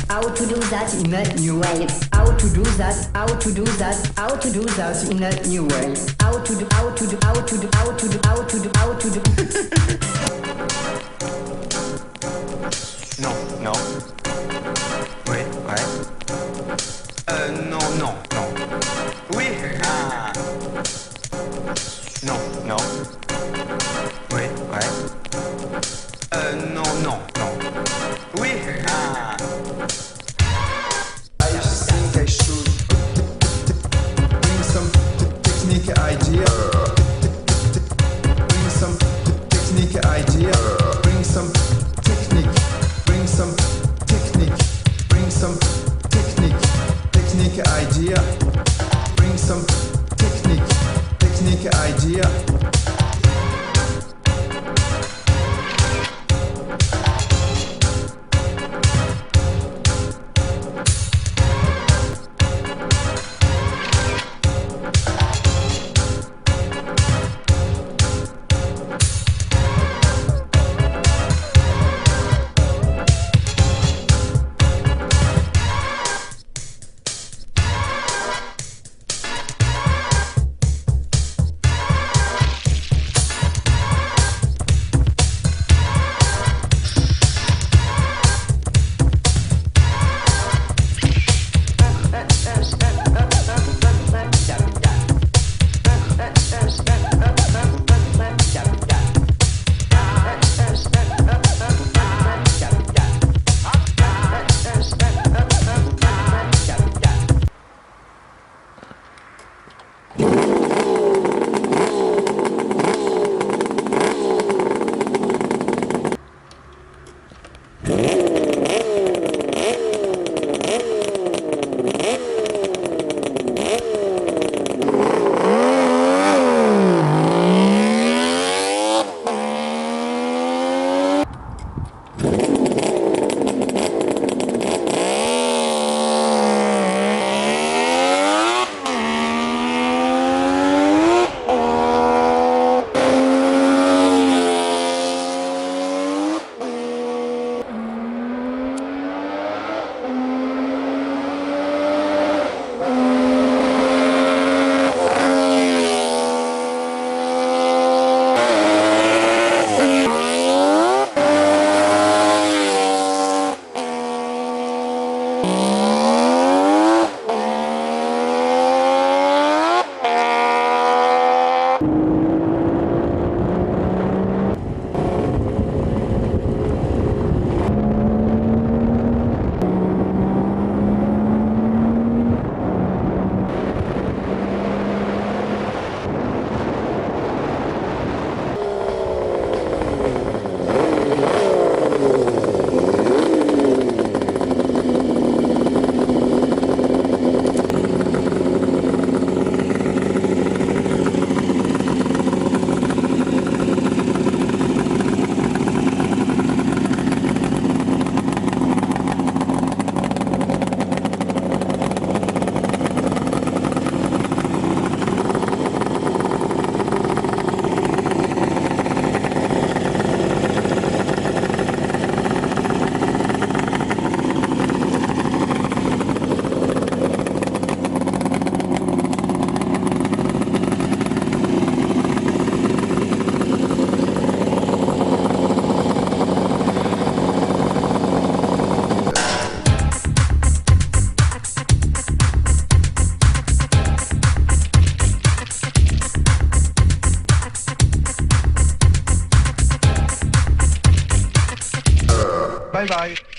How to do that in a new way. How to do that in a new way. How to do. Non. Oui, ouais. Non. Oui, ah. Non. Oui, ouais. Non. Oui, ah. I think I should bring some technique idea. Bring some technique idea. Bring some technique. Bring some technique. Bring some technique. Technique idea. Bring some technique. Technique idea. Bye bye.